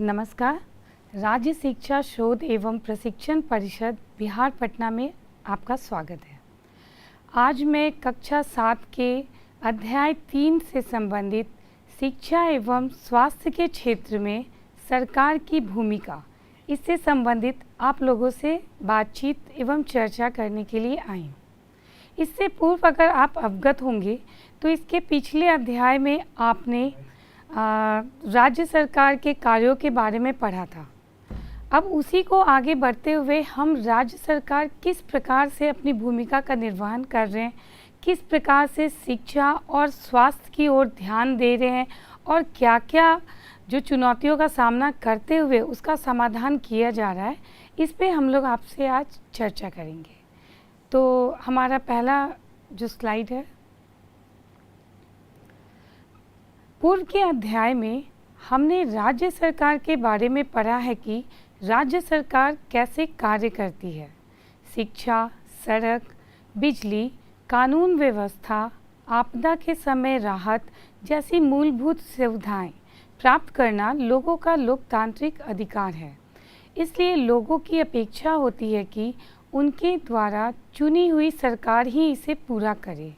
नमस्कार। राज्य शिक्षा शोध एवं प्रशिक्षण परिषद बिहार पटना में आपका स्वागत है। आज मैं कक्षा 7 के अध्याय 3 से संबंधित शिक्षा एवं स्वास्थ्य के क्षेत्र में सरकार की भूमिका, इससे संबंधित आप लोगों से बातचीत एवं चर्चा करने के लिए आई हूँ। इससे पूर्व अगर आप अवगत होंगे तो इसके पिछले अध्याय में आपने राज्य सरकार के कार्यों के बारे में पढ़ा था। अब उसी को आगे बढ़ते हुए हम राज्य सरकार किस प्रकार से अपनी भूमिका का निर्वहन कर रहे हैं, किस प्रकार से शिक्षा और स्वास्थ्य की ओर ध्यान दे रहे हैं और क्या क्या जो चुनौतियों का सामना करते हुए उसका समाधान किया जा रहा है, इस पे हम लोग आपसे आज चर्चा करेंगे। तो हमारा पहला जो स्लाइड है, पूर्व के अध्याय में हमने राज्य सरकार के बारे में पढ़ा है कि राज्य सरकार कैसे कार्य करती है। शिक्षा, सड़क, बिजली, कानून व्यवस्था, आपदा के समय राहत जैसी मूलभूत सुविधाएं प्राप्त करना लोगों का लोकतांत्रिक अधिकार है। इसलिए लोगों की अपेक्षा होती है कि उनके द्वारा चुनी हुई सरकार ही इसे पूरा करे।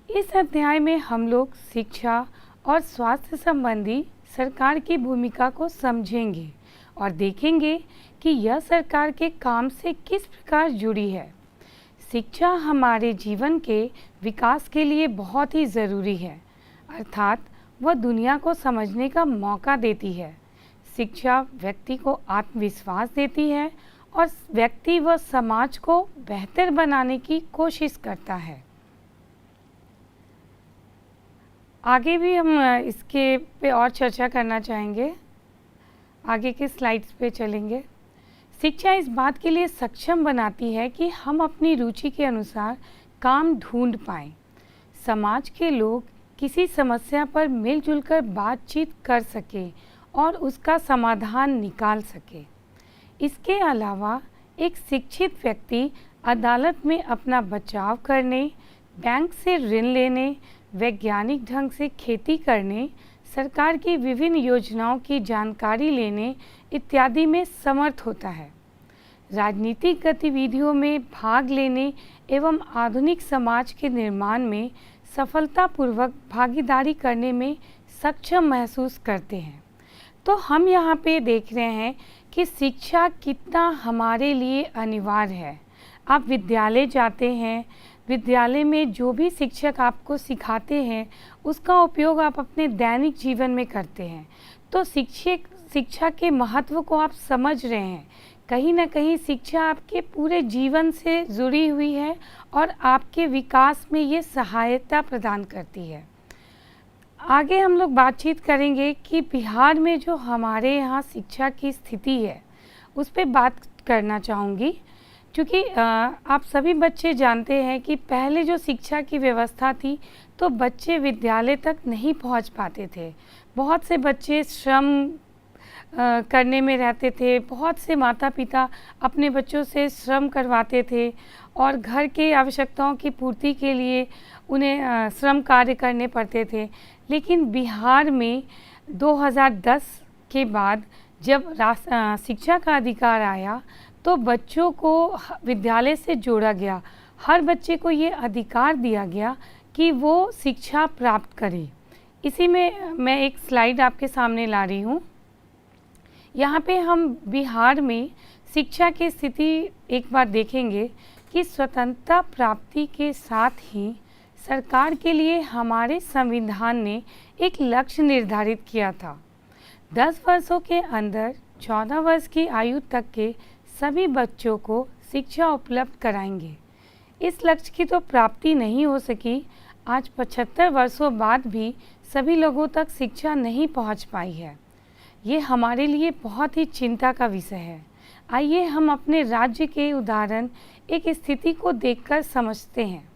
इस अध्याय में हम लोग शिक्षा और स्वास्थ्य संबंधी सरकार की भूमिका को समझेंगे और देखेंगे कि यह सरकार के काम से किस प्रकार जुड़ी है। शिक्षा हमारे जीवन के विकास के लिए बहुत ही ज़रूरी है, अर्थात वह दुनिया को समझने का मौका देती है। शिक्षा व्यक्ति को आत्मविश्वास देती है और व्यक्ति व समाज को बेहतर बनाने की कोशिश करता है। आगे भी हम इसके पे और चर्चा करना चाहेंगे। आगे के स्लाइड्स पे चलेंगे। शिक्षा इस बात के लिए सक्षम बनाती है कि हम अपनी रुचि के अनुसार काम ढूंढ पाएं। समाज के लोग किसी समस्या पर मिलजुल कर बातचीत कर सके और उसका समाधान निकाल सके। इसके अलावा एक शिक्षित व्यक्ति अदालत में अपना बचाव करने, बैंक से ऋण लेने, वैज्ञानिक ढंग से खेती करने, सरकार की विभिन्न योजनाओं की जानकारी लेने इत्यादि में समर्थ होता है। राजनीतिक गतिविधियों में भाग लेने एवं आधुनिक समाज के निर्माण में सफलतापूर्वक भागीदारी करने में सक्षम महसूस करते हैं। तो हम यहाँ पे देख रहे हैं कि शिक्षा कितना हमारे लिए अनिवार्य है। आप विद्यालय जाते हैं, विद्यालय में जो भी शिक्षक आपको सिखाते हैं उसका उपयोग आप अपने दैनिक जीवन में करते हैं। तो शिक्षा के महत्व को आप समझ रहे हैं। कहीं ना कहीं शिक्षा आपके पूरे जीवन से जुड़ी हुई है और आपके विकास में ये सहायता प्रदान करती है। आगे हम लोग बातचीत करेंगे कि बिहार में जो हमारे यहाँ शिक्षा की स्थिति है उस पर बात करना चाहूँगी, क्योंकि आप सभी बच्चे जानते हैं कि पहले जो शिक्षा की व्यवस्था थी तो बच्चे विद्यालय तक नहीं पहुंच पाते थे। बहुत से बच्चे श्रम करने में रहते थे। बहुत से माता पिता अपने बच्चों से श्रम करवाते थे और घर के आवश्यकताओं की पूर्ति के लिए उन्हें श्रम कार्य करने पड़ते थे। लेकिन बिहार में 2010 के बाद जब शिक्षा का अधिकार आया तो बच्चों को विद्यालय से जोड़ा गया। हर बच्चे को ये अधिकार दिया गया कि वो शिक्षा प्राप्त करे। इसी में मैं एक स्लाइड आपके सामने ला रही हूँ। यहाँ पे हम बिहार में शिक्षा की स्थिति एक बार देखेंगे कि स्वतंत्रता प्राप्ति के साथ ही सरकार के लिए हमारे संविधान ने एक लक्ष्य निर्धारित किया था। 10 वर्षों के अंदर 14 वर्ष की आयु तक के सभी बच्चों को शिक्षा उपलब्ध कराएंगे। इस लक्ष्य की तो प्राप्ति नहीं हो सकी। आज 75 वर्षों बाद भी सभी लोगों तक शिक्षा नहीं पहुंच पाई है। ये हमारे लिए बहुत ही चिंता का विषय है। आइए हम अपने राज्य के उदाहरण एक स्थिति को देखकर समझते हैं।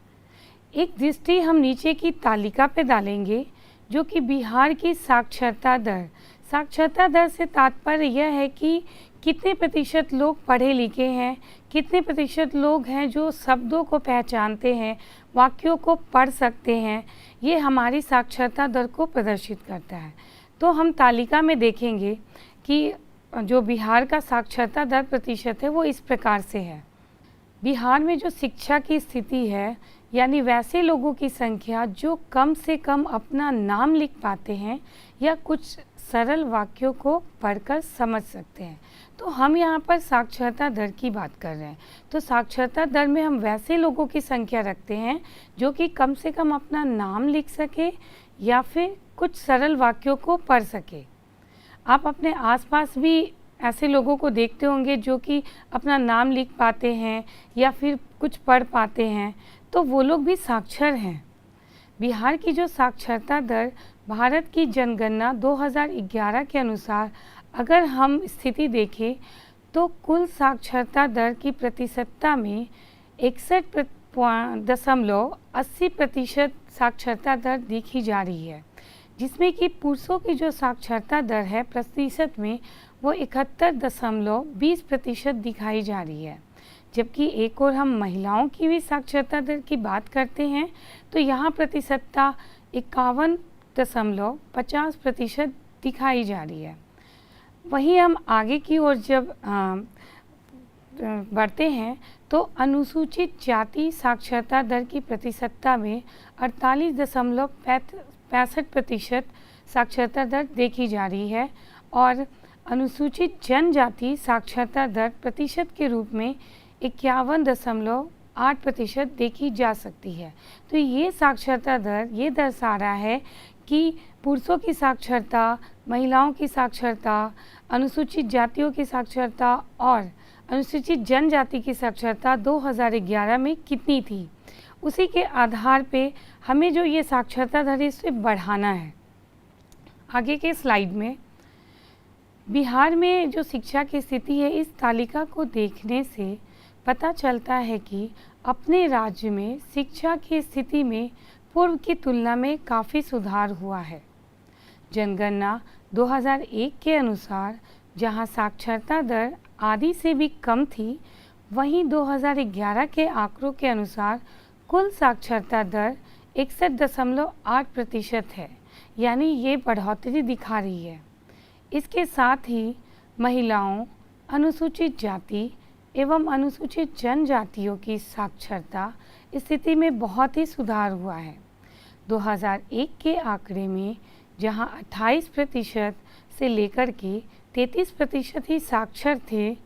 एक दृष्टि हम नीचे की तालिका पे डालेंगे जो कि बिहार की साक्षरता दर। साक्षरता दर से तात्पर्य यह है कि कितने प्रतिशत लोग पढ़े लिखे हैं, कितने प्रतिशत लोग हैं जो शब्दों को पहचानते हैं, वाक्यों को पढ़ सकते हैं। ये हमारी साक्षरता दर को प्रदर्शित करता है। तो हम तालिका में देखेंगे कि जो बिहार का साक्षरता दर प्रतिशत है वो इस प्रकार से है। बिहार में जो शिक्षा की स्थिति है, यानी वैसे लोगों की संख्या जो कम से कम अपना नाम लिख पाते हैं या कुछ सरल वाक्यों को पढ़कर समझ सकते हैं। तो हम यहाँ पर साक्षरता दर की बात कर रहे हैं। तो साक्षरता दर में हम वैसे लोगों की संख्या रखते हैं जो कि कम से कम अपना नाम लिख सके या फिर कुछ सरल वाक्यों को पढ़ सके। आप अपने आसपास भी ऐसे लोगों को देखते होंगे जो कि अपना नाम लिख पाते हैं या फिर कुछ पढ़ पाते हैं, तो वो लोग भी साक्षर हैं। बिहार की जो साक्षरता दर भारत की जनगणना 2011 के अनुसार अगर हम स्थिति देखें तो कुल साक्षरता दर की प्रतिशतता में 61.80% साक्षरता दर देखी जा रही है, जिसमें कि पुरुषों की जो साक्षरता दर है प्रतिशत में वो 71.20% दिखाई जा रही है। जबकि एक और हम महिलाओं की भी साक्षरता दर की बात करते हैं तो यहाँ प्रतिशतता 51.50% दिखाई जा रही है। वहीं हम आगे की ओर जब बढ़ते हैं तो अनुसूचित जाति साक्षरता दर की प्रतिशतता में 48.65% साक्षरता दर देखी जा रही है और अनुसूचित जनजाति साक्षरता दर प्रतिशत के रूप में 51.8% देखी जा सकती है। तो ये साक्षरता दर ये दर्शा रहा है कि पुरुषों की साक्षरता, महिलाओं की साक्षरता, अनुसूचित जातियों की साक्षरता और अनुसूचित जनजाति की साक्षरता 2011 में कितनी थी। उसी के आधार पे हमें जो ये साक्षरता दर है इसे बढ़ाना है। आगे के स्लाइड में बिहार में जो शिक्षा की स्थिति है, इस तालिका को देखने से पता चलता है कि अपने राज्य में शिक्षा की स्थिति में पूर्व की तुलना में काफ़ी सुधार हुआ है। जनगणना 2001 के अनुसार जहां साक्षरता दर आधी से भी कम थी, वहीं 2011 के आंकड़ों के अनुसार कुल साक्षरता दर 61.8% है, यानी ये बढ़ोतरी दिखा रही है। इसके साथ ही महिलाओं, अनुसूचित जाति एवं अनुसूचित जनजातियों की साक्षरता स्थिति में बहुत ही सुधार हुआ है। 2001 के आंकड़े में जहां 28% से लेकर के 33% ही साक्षर थे,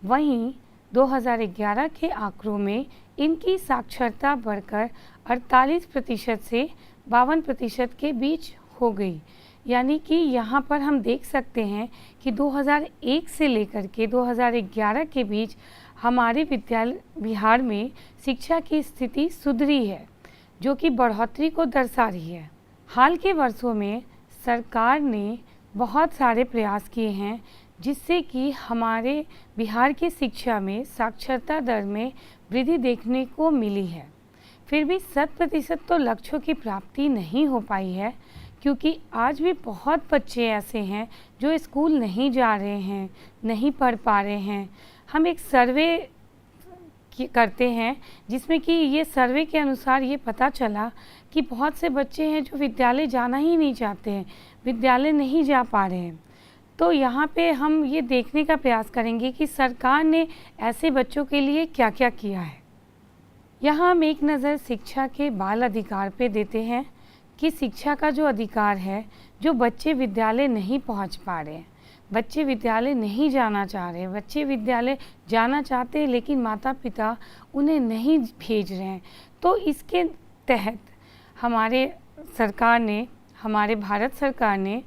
वहीं 2011 के आंकड़ों में इनकी साक्षरता बढ़कर 48% से 52% के बीच हो गई। यानी कि यहाँ पर हम देख सकते हैं कि 2001 से लेकर के 2011 के बीच हमारे बिहार में शिक्षा की स्थिति सुधरी है, जो कि बढ़ोतरी को दर्शा रही है। हाल के वर्षों में सरकार ने बहुत सारे प्रयास किए हैं जिससे कि हमारे बिहार की शिक्षा में साक्षरता दर में वृद्धि देखने को मिली है। फिर भी 100% तो लक्ष्यों की प्राप्ति नहीं हो पाई है, क्योंकि आज भी बहुत बच्चे ऐसे हैं जो स्कूल नहीं जा रहे हैं, नहीं पढ़ पा रहे हैं। हम एक सर्वे करते हैं जिसमें कि ये सर्वे के अनुसार ये पता चला कि बहुत से बच्चे हैं जो विद्यालय जाना ही नहीं चाहते हैं, विद्यालय नहीं जा पा रहे हैं। तो यहाँ पे हम ये देखने का प्रयास करेंगे कि सरकार ने ऐसे बच्चों के लिए क्या क्या किया है। यहाँ हम एक नज़र शिक्षा के बाल अधिकार पे देते हैं कि शिक्षा का जो अधिकार है, जो बच्चे विद्यालय नहीं पहुँच पा रहे हैं, बच्चे विद्यालय नहीं जाना चाह रहे, बच्चे विद्यालय जाना चाहते हैं लेकिन माता पिता उन्हें नहीं भेज रहे हैं, तो इसके तहत हमारे भारत सरकार ने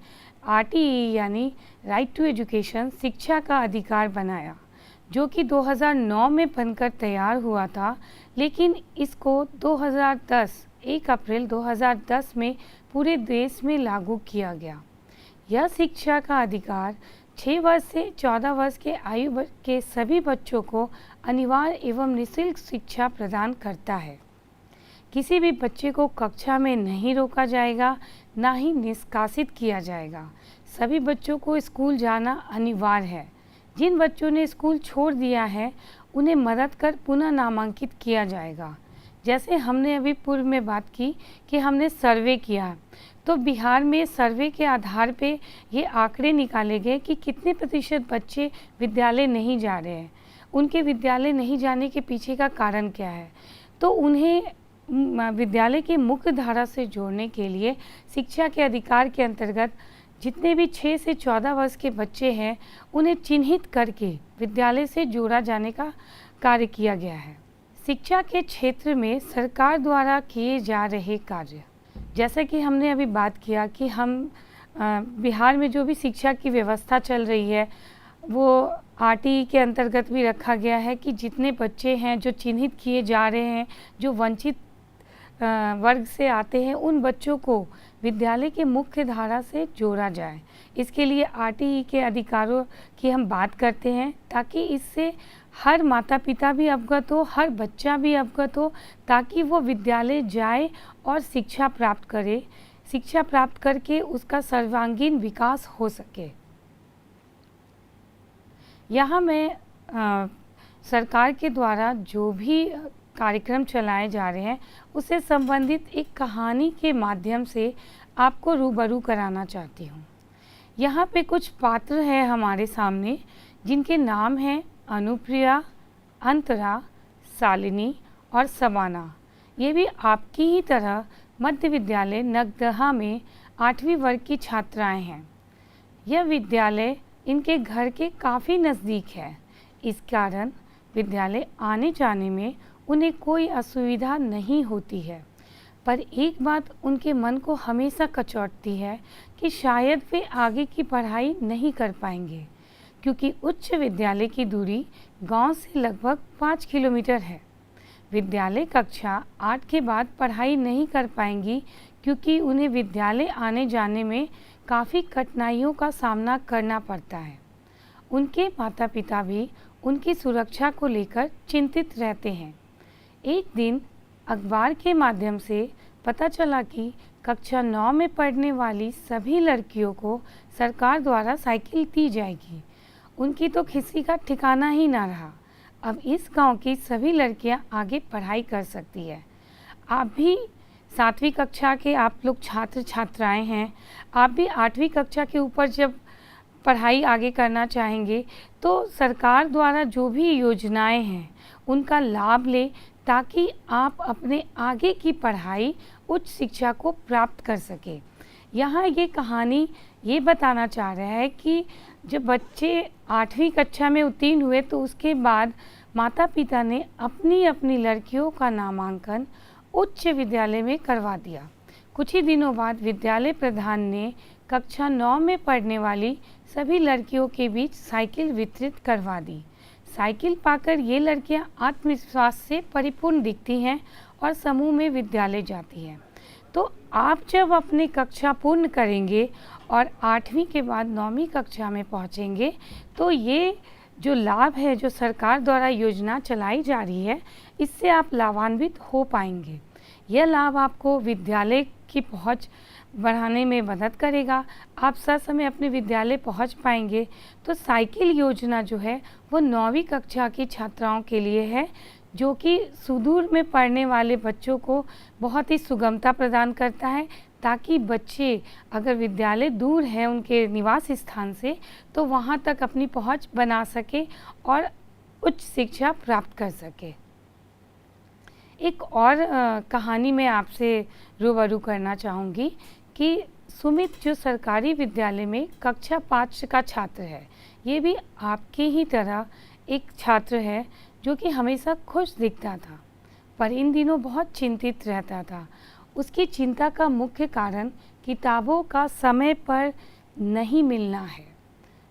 RTE यानी राइट टू एजुकेशन शिक्षा का अधिकार बनाया, जो कि 2009 में बनकर तैयार हुआ था, लेकिन इसको 1 अप्रैल 2010 में पूरे देश में लागू किया गया। यह शिक्षा का अधिकार 6 वर्ष से 14 वर्ष के आयु के सभी बच्चों को अनिवार्य एवं निःशुल्क शिक्षा प्रदान करता है। किसी भी बच्चे को कक्षा में नहीं रोका जाएगा, ना ही निष्कासित किया जाएगा। सभी बच्चों को स्कूल जाना अनिवार्य है। जिन बच्चों ने स्कूल छोड़ दिया है उन्हें मदद कर पुनः नामांकित किया जाएगा। जैसे हमने अभी पूर्व में बात की कि हमने सर्वे किया, तो बिहार में सर्वे के आधार पे ये आंकड़े निकाले गए कि कितने प्रतिशत बच्चे विद्यालय नहीं जा रहे हैं, उनके विद्यालय नहीं जाने के पीछे का कारण क्या है। तो उन्हें विद्यालय की मुख्य धारा से जोड़ने के लिए शिक्षा के अधिकार के अंतर्गत जितने भी 6 से 14 वर्ष के बच्चे हैं उन्हें चिन्हित करके विद्यालय से जोड़ा जाने का कार्य किया गया है। शिक्षा के क्षेत्र में सरकार द्वारा किए जा रहे कार्य, जैसा कि हमने अभी बात किया कि हम बिहार में जो भी शिक्षा की व्यवस्था चल रही है वो आरटीई के अंतर्गत भी रखा गया है कि जितने बच्चे हैं जो चिन्हित किए जा रहे हैं, जो वंचित वर्ग से आते हैं, उन बच्चों को विद्यालय के मुख्य धारा से जोड़ा जाए। इसके लिए आरटीई के अधिकारों की हम बात करते हैं ताकि इससे हर माता पिता भी अवगत हो, हर बच्चा भी अवगत हो, ताकि वो विद्यालय जाए और शिक्षा प्राप्त करे, शिक्षा प्राप्त करके उसका सर्वांगीण विकास हो सके। यहाँ मैं सरकार के द्वारा जो भी कार्यक्रम चलाए जा रहे हैं उससे संबंधित एक कहानी के माध्यम से आपको रूबरू कराना चाहती हूँ। यहाँ पे कुछ पात्र हैं हमारे सामने जिनके नाम हैं अनुप्रिया, अंतरा, शालिनी और सबाना। ये भी आपकी ही तरह मध्य विद्यालय नगदहा में 8वीं वर्ग की छात्राएं हैं। यह विद्यालय इनके घर के काफ़ी नज़दीक है, इस कारण विद्यालय आने जाने में उन्हें कोई असुविधा नहीं होती है। पर एक बात उनके मन को हमेशा कचोटती है कि शायद वे आगे की पढ़ाई नहीं कर पाएंगे, क्योंकि उच्च विद्यालय की दूरी गांव से लगभग 5 किलोमीटर है। विद्यालय कक्षा 8 के बाद पढ़ाई नहीं कर पाएंगी क्योंकि उन्हें विद्यालय आने जाने में काफ़ी कठिनाइयों का सामना करना पड़ता है। उनके माता पिता भी उनकी सुरक्षा को लेकर चिंतित रहते हैं। एक दिन अखबार के माध्यम से पता चला कि कक्षा 9 में पढ़ने वाली सभी लड़कियों को सरकार द्वारा साइकिल दी जाएगी। उनकी तो किसी का ठिकाना ही ना रहा। अब इस गांव की सभी लड़कियां आगे पढ़ाई कर सकती है। आप भी 7वीं कक्षा के आप लोग छात्र छात्राएं हैं, आप भी 8वीं कक्षा के ऊपर जब पढ़ाई आगे करना चाहेंगे तो सरकार द्वारा जो भी योजनाएं हैं उनका लाभ लें, ताकि आप अपने आगे की पढ़ाई उच्च शिक्षा को प्राप्त कर सके। यहाँ ये कहानी ये बताना चाह रहा है कि जब बच्चे 8वीं कक्षा में उत्तीर्ण हुए तो उसके बाद माता पिता ने अपनी अपनी लड़कियों का नामांकन उच्च विद्यालय में करवा दिया। कुछ ही दिनों बाद विद्यालय प्रधान ने कक्षा 9 में पढ़ने वाली सभी लड़कियों के बीच साइकिल वितरित करवा दी। साइकिल पाकर ये लड़कियां आत्मविश्वास से परिपूर्ण दिखती हैं और समूह में विद्यालय जाती हैं। तो आप जब अपनी कक्षा पूर्ण करेंगे और 8वीं के बाद 9वीं कक्षा में पहुंचेंगे तो ये जो लाभ है, जो सरकार द्वारा योजना चलाई जा रही है, इससे आप लाभान्वित हो पाएंगे। यह लाभ आपको विद्यालय की पहुंच बढ़ाने में मदद करेगा। आप ससमय अपने विद्यालय पहुंच पाएंगे। तो साइकिल योजना जो है वो 9वीं कक्षा की छात्राओं के लिए है, जो कि सुदूर में पढ़ने वाले बच्चों को बहुत ही सुगमता प्रदान करता है, ताकि बच्चे अगर विद्यालय दूर है उनके निवास स्थान से तो वहां तक अपनी पहुंच बना सके और उच्च शिक्षा प्राप्त कर सके। एक और कहानी मैं आपसे रूबरू करना चाहूँगी कि सुमित जो सरकारी विद्यालय में कक्षा 5 का छात्र है, ये भी आपके ही तरह एक छात्र है जो कि हमेशा खुश दिखता था, पर इन दिनों बहुत चिंतित रहता था। उसकी चिंता का मुख्य कारण किताबों का समय पर नहीं मिलना है।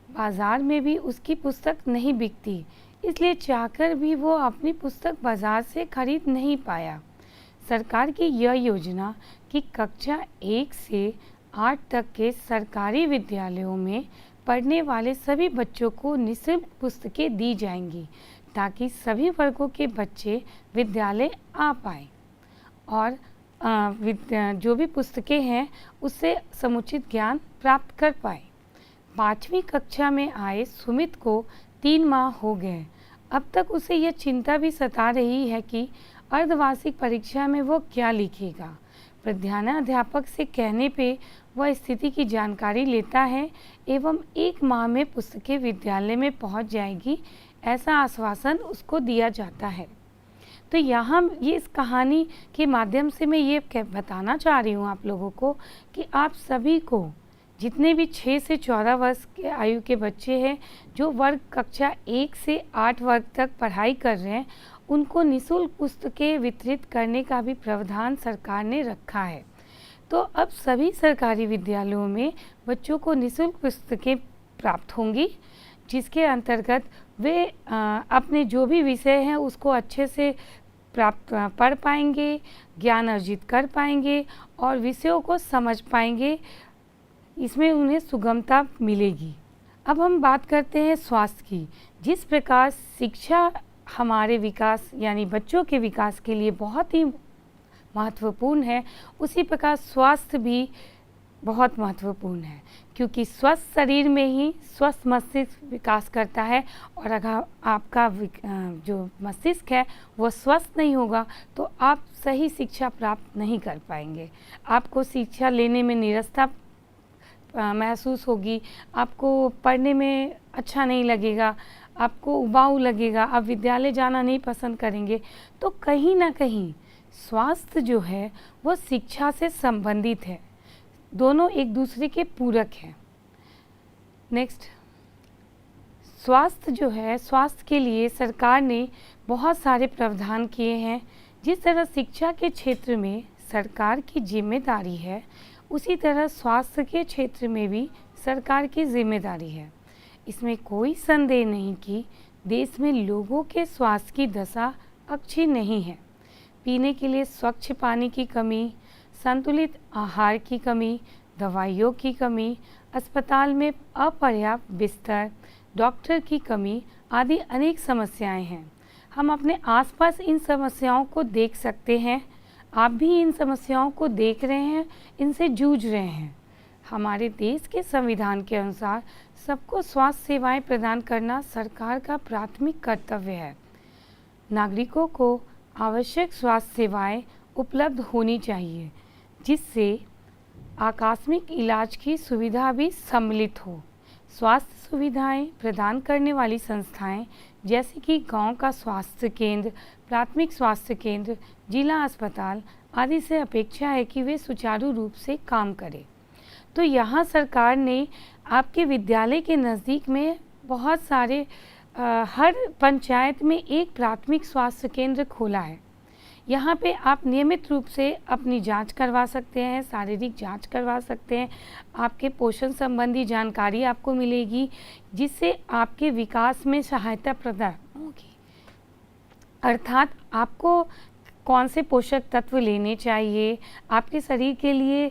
बाज़ार में भी उसकी पुस्तक नहीं बिकती, इसलिए चाहकर भी वो अपनी पुस्तक बाज़ार से खरीद नहीं पाया। सरकार की यह योजना कि कक्षा 1 से 8 तक के सरकारी विद्यालयों में पढ़ने वाले सभी बच्चों को निःशुल्क पुस्तकें दी जाएंगी, ताकि सभी वर्गों के बच्चे विद्यालय आ पाएँ और जो भी पुस्तकें हैं उससे समुचित ज्ञान प्राप्त कर पाए। 5वीं कक्षा में आए सुमित को 3 माह हो गए। अब तक उसे यह चिंता भी सता रही है कि अर्धवार्षिक परीक्षा में वो क्या लिखेगा। प्रधानाध्यापक से कहने पे वह स्थिति की जानकारी लेता है एवं 1 माह में पुस्तकें विद्यालय में पहुंच जाएगी, ऐसा आश्वासन उसको दिया जाता है। तो यहाँ ये इस कहानी के माध्यम से मैं ये बताना चाह रही हूँ आप लोगों को कि आप सभी को, जितने भी 6 से 14 वर्ष के आयु के बच्चे हैं जो वर्ग कक्षा 1 से 8 वर्ग तक पढ़ाई कर रहे हैं, उनको निःशुल्क पुस्तकें वितरित करने का भी प्रावधान सरकार ने रखा है। तो अब सभी सरकारी विद्यालयों में बच्चों को निःशुल्क पुस्तकें प्राप्त होंगी, जिसके अंतर्गत वे अपने जो भी विषय हैं उसको अच्छे से पढ़ पाएंगे, ज्ञान अर्जित कर पाएंगे और विषयों को समझ पाएंगे। इसमें उन्हें सुगमता मिलेगी। अब हम बात करते हैं स्वास्थ्य की। जिस प्रकार शिक्षा हमारे विकास यानी बच्चों के विकास के लिए बहुत ही महत्वपूर्ण है, उसी प्रकार स्वास्थ्य भी बहुत महत्वपूर्ण है, क्योंकि स्वस्थ शरीर में ही स्वस्थ मस्तिष्क विकास करता है और अगर आपका जो मस्तिष्क है वो स्वस्थ नहीं होगा तो आप सही शिक्षा प्राप्त नहीं कर पाएंगे। आपको शिक्षा लेने में निरस्ता महसूस होगी, आपको पढ़ने में अच्छा नहीं लगेगा, आपको उबाऊ लगेगा, आप विद्यालय जाना नहीं पसंद करेंगे। तो कहीं ना कहीं स्वास्थ्य जो है वो शिक्षा से संबंधित है, दोनों एक दूसरे के पूरक हैं। नेक्स्ट, स्वास्थ्य जो है, स्वास्थ्य के लिए सरकार ने बहुत सारे प्रावधान किए हैं। जिस तरह शिक्षा के क्षेत्र में सरकार की जिम्मेदारी है, उसी तरह स्वास्थ्य के क्षेत्र में भी सरकार की जिम्मेदारी है। इसमें कोई संदेह नहीं कि देश में लोगों के स्वास्थ्य की दशा अच्छी नहीं है। पीने के लिए स्वच्छ पानी की कमी, संतुलित आहार की कमी, दवाइयों की कमी, अस्पताल में अपर्याप्त बिस्तर, डॉक्टर की कमी आदि अनेक समस्याएं हैं। हम अपने आसपास इन समस्याओं को देख सकते हैं। आप भी इन समस्याओं को देख रहे हैं, इनसे जूझ रहे हैं। हमारे देश के संविधान के अनुसार सबको स्वास्थ्य सेवाएं प्रदान करना सरकार का प्राथमिक कर्तव्य है। नागरिकों को आवश्यक स्वास्थ्य सेवाएं उपलब्ध होनी चाहिए, जिससे आकस्मिक इलाज की सुविधा भी सम्मिलित हो। स्वास्थ्य सुविधाएं प्रदान करने वाली संस्थाएं जैसे कि गांव का स्वास्थ्य केंद्र, प्राथमिक स्वास्थ्य केंद्र, जिला अस्पताल आदि से अपेक्षा है कि वे सुचारू रूप से काम करें। तो यहाँ सरकार ने आपके विद्यालय के नज़दीक में बहुत सारे हर पंचायत में एक प्राथमिक स्वास्थ्य केंद्र खोला है। यहाँ पे आप नियमित रूप से अपनी जांच करवा सकते हैं, शारीरिक जांच करवा सकते हैं। आपके पोषण संबंधी जानकारी आपको मिलेगी, जिससे आपके विकास में सहायता प्रदान होगी। अर्थात आपको कौन से पोषक तत्व लेने चाहिए, आपके शरीर के लिए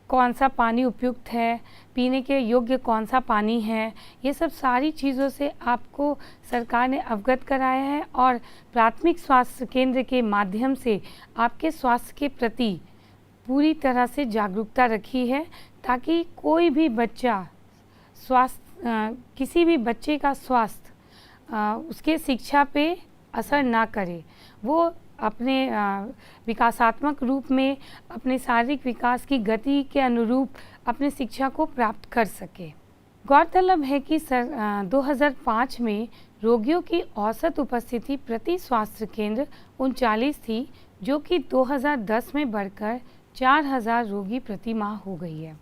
कौन सा पानी उपयुक्त है, पीने के योग्य कौन सा पानी है, ये सब सारी चीज़ों से आपको सरकार ने अवगत कराया है और प्राथमिक स्वास्थ्य केंद्र के माध्यम से आपके स्वास्थ्य के प्रति पूरी तरह से जागरूकता रखी है, ताकि कोई भी बच्चा किसी भी बच्चे का स्वास्थ्य उसके शिक्षा पे असर ना करे, वो अपने विकासात्मक रूप में अपने शारीरिक विकास की गति के अनुरूप अपने शिक्षा को प्राप्त कर सके। गौरतलब है कि 2005 में रोगियों की औसत उपस्थिति प्रति स्वास्थ्य केंद्र 39 थी, जो कि 2010 में बढ़कर 4000 रोगी प्रति माह हो गई है।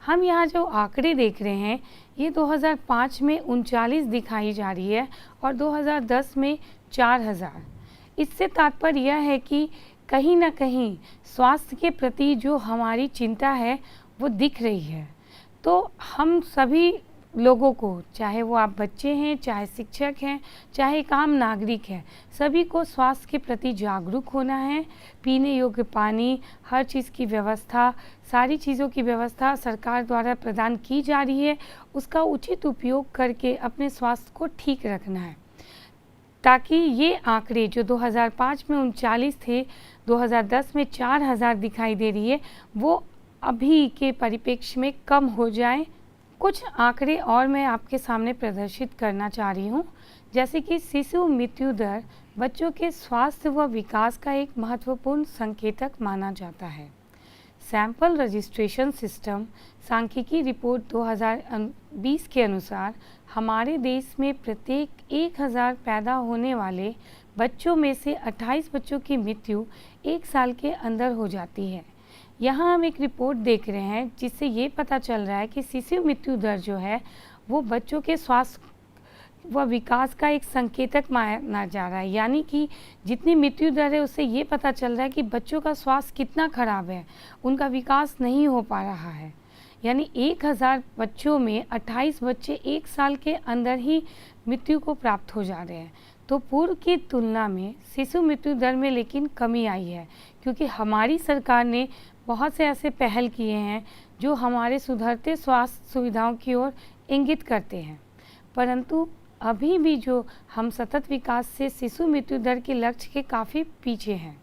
हम यहाँ जो आंकड़े देख रहे हैं ये 2005 में 39 दिखाई जा रही है और 2010 में 4000। इससे तात्पर्य यह है कि कहीं ना कहीं स्वास्थ्य के प्रति जो हमारी चिंता है वो दिख रही है। तो हम सभी लोगों को, चाहे वो आप बच्चे हैं, चाहे शिक्षक हैं, चाहे एक आम नागरिक हैं, सभी को स्वास्थ्य के प्रति जागरूक होना है। पीने योग्य पानी, हर चीज़ की व्यवस्था, सारी चीज़ों की व्यवस्था सरकार द्वारा प्रदान की जा रही है, उसका उचित उपयोग करके अपने स्वास्थ्य को ठीक रखना है, ताकि ये आंकड़े जो 2005 में 39 थे, 2010 में 4000 दिखाई दे रही है, वो अभी के परिप्रेक्ष्य में कम हो जाए। कुछ आंकड़े और मैं आपके सामने प्रदर्शित करना चाह रही हूँ, जैसे कि शिशु मृत्यु दर बच्चों के स्वास्थ्य व विकास का एक महत्वपूर्ण संकेतक माना जाता है। सैंपल रजिस्ट्रेशन सिस्टम सांख्यिकी रिपोर्ट 2020 के अनुसार हमारे देश में प्रत्येक 1000 पैदा होने वाले बच्चों में से 28 बच्चों की मृत्यु 1 साल के अंदर हो जाती है। यहाँ हम एक रिपोर्ट देख रहे हैं जिससे ये पता चल रहा है कि शिशु मृत्यु दर जो है वो बच्चों के स्वास्थ्य व विकास का एक संकेतक माना जा रहा है। यानी कि जितनी मृत्यु दर है उससे ये पता चल रहा है कि बच्चों का स्वास्थ्य कितना खराब है, उनका विकास नहीं हो पा रहा है। यानी 1000 बच्चों में 28 बच्चे 1 साल के अंदर ही मृत्यु को प्राप्त हो जा रहे हैं। तो पूर्व की तुलना में शिशु मृत्यु दर में लेकिन कमी आई है, क्योंकि हमारी सरकार ने बहुत से ऐसे पहल किए हैं जो हमारे सुधरते स्वास्थ्य सुविधाओं की ओर इंगित करते हैं। परंतु अभी भी जो हम सतत विकास से शिशु मृत्यु दर के लक्ष्य के काफ़ी पीछे हैं,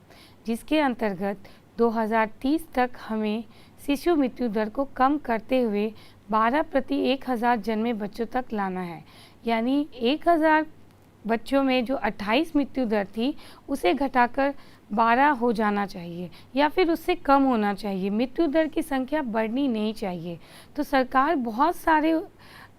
जिसके अंतर्गत 2030 तक हमें शिशु मृत्यु दर को कम करते हुए 12 प्रति 1000 जन्मे बच्चों तक लाना है। यानी 1000 बच्चों में जो 28 मृत्यु दर थी उसे घटाकर 12 हो जाना चाहिए या फिर उससे कम होना चाहिए। मृत्यु दर की संख्या बढ़नी नहीं चाहिए। तो सरकार बहुत सारे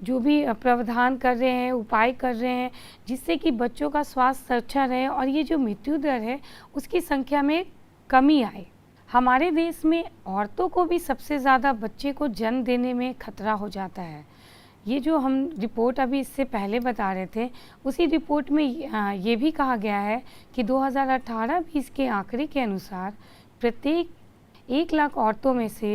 जो भी प्रावधान कर रहे हैं, उपाय कर रहे हैं, जिससे कि बच्चों का स्वास्थ्य अच्छा रहे और ये जो मृत्यु दर है उसकी संख्या में कमी आए। हमारे देश में औरतों को भी सबसे ज़्यादा बच्चे को जन्म देने में खतरा हो जाता है। ये जो हम रिपोर्ट अभी इससे पहले बता रहे थे, उसी रिपोर्ट में ये भी कहा गया है कि 2018-20 के आंकड़े के अनुसार प्रत्येक 1 लाख औरतों में से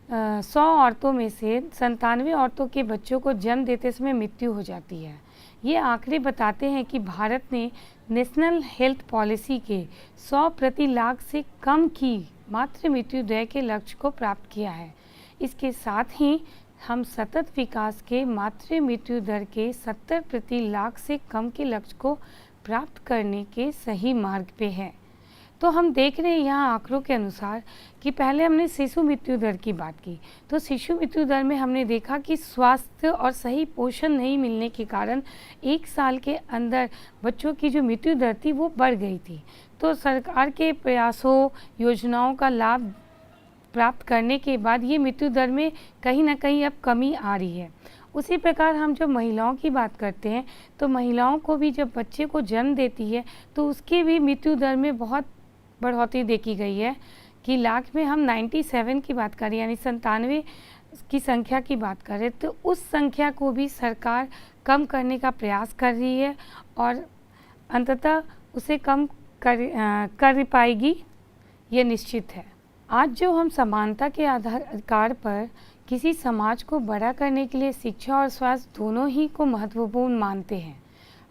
100 औरतों में से 97 औरतों के बच्चों को जन्म देते समय मृत्यु हो जाती है। ये आंकड़े बताते हैं कि भारत ने नेशनल हेल्थ पॉलिसी के 100 प्रति लाख से कम की मातृ मृत्यु दर के लक्ष्य को प्राप्त किया है। इसके साथ ही हम सतत विकास के मातृ मृत्यु दर के 70 प्रति लाख से कम के लक्ष्य को प्राप्त करने के सही मार्ग पे हैं। तो हम देख रहे हैं यहाँ आंकड़ों के अनुसार कि पहले हमने शिशु मृत्यु दर की बात की, तो शिशु मृत्यु दर में हमने देखा कि स्वास्थ्य और सही पोषण नहीं मिलने के कारण 1 साल के अंदर बच्चों की जो मृत्यु दर थी वो बढ़ गई थी। तो सरकार के प्रयासों, योजनाओं का लाभ प्राप्त करने के बाद ये मृत्यु दर में कहीं ना कहीं अब कमी आ रही है। उसी प्रकार हम जब महिलाओं की बात करते हैं तो महिलाओं को भी जब बच्चे को जन्म देती है तो उसकी भी मृत्यु दर में बहुत बढ़ोतरी देखी गई है कि लाख में हम 97 की बात करें, यानी 97 की संख्या की बात करें, तो उस संख्या को भी सरकार कम करने का प्रयास कर रही है और अंततः उसे कम कर पाएगी, ये निश्चित है। आज जो हम समानता के आधार पर किसी समाज को बड़ा करने के लिए शिक्षा और स्वास्थ्य दोनों ही को महत्वपूर्ण मानते हैं।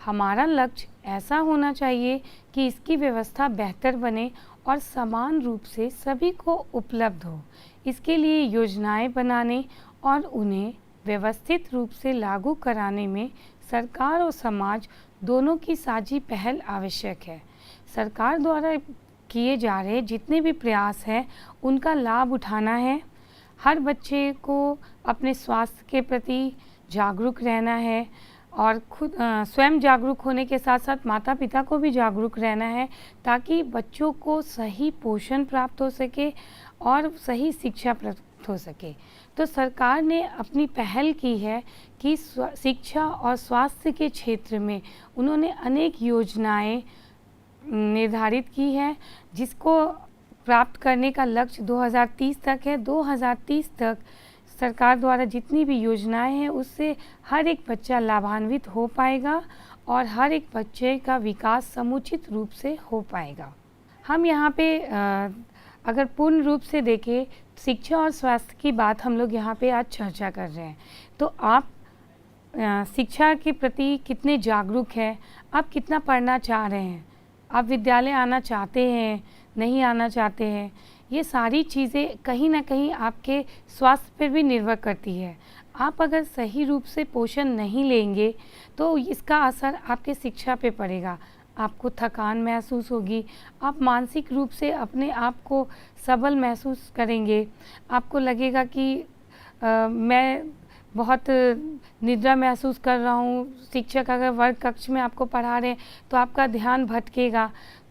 हमारा लक्ष्य ऐसा होना चाहिए कि इसकी व्यवस्था बेहतर बने और समान रूप से सभी को उपलब्ध हो। इसके लिए योजनाएं बनाने और उन्हें व्यवस्थित रूप से लागू कराने में सरकार और समाज दोनों की साझी पहल आवश्यक है। सरकार द्वारा किए जा रहे जितने भी प्रयास हैं उनका लाभ उठाना है। हर बच्चे को अपने स्वास्थ्य के प्रति जागरूक रहना है और खुद स्वयं जागरूक होने के साथ साथ माता पिता को भी जागरूक रहना है, ताकि बच्चों को सही पोषण प्राप्त हो सके और सही शिक्षा प्राप्त हो सके। तो सरकार ने अपनी पहल की है कि शिक्षा और स्वास्थ्य के क्षेत्र में उन्होंने अनेक योजनाएं निर्धारित की है, जिसको प्राप्त करने का लक्ष्य 2030 तक है। 2030 तक सरकार द्वारा जितनी भी योजनाएं हैं उससे हर एक बच्चा लाभान्वित हो पाएगा और हर एक बच्चे का विकास समुचित रूप से हो पाएगा। हम यहाँ पे अगर पूर्ण रूप से देखें, शिक्षा और स्वास्थ्य की बात हम लोग यहाँ पे आज चर्चा कर रहे हैं। तो आप शिक्षा के प्रति कितने जागरूक हैं, आप कितना पढ़ना चाह रहे हैं, आप विद्यालय आना चाहते हैं, नहीं आना चाहते हैं, ये सारी चीज़ें कहीं ना कहीं आपके स्वास्थ्य पर भी निर्भर करती है। आप अगर सही रूप से पोषण नहीं लेंगे तो इसका असर आपके शिक्षा पे पड़ेगा। आपको थकान महसूस होगी, आप मानसिक रूप से अपने आप को सबल महसूस करेंगे, आपको लगेगा कि मैं बहुत निद्रा महसूस कर रहा हूँ। शिक्षक अगर वर्ग कक्ष में आपको पढ़ा रहे हैं तो आपका ध्यान भटकेगा।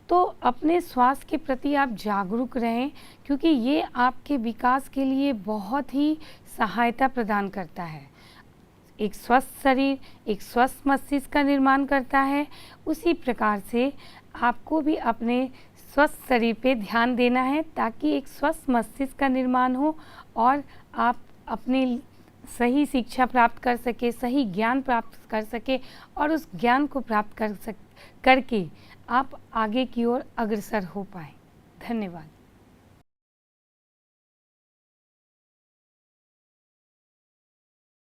तो अपने स्वास्थ्य के प्रति आप जागरूक रहें, क्योंकि ये आपके विकास के लिए बहुत ही सहायता प्रदान करता है। एक स्वस्थ शरीर एक स्वस्थ मस्तिष्क का निर्माण करता है। उसी प्रकार से आपको भी अपने स्वस्थ शरीर पे ध्यान देना है, ताकि एक स्वस्थ मस्तिष्क का निर्माण हो और आप अपनी सही शिक्षा प्राप्त कर सके, सही ज्ञान प्राप्त कर सके और उस ज्ञान को प्राप्त करके आप आगे की ओर अग्रसर हो पाएँ। धन्यवाद।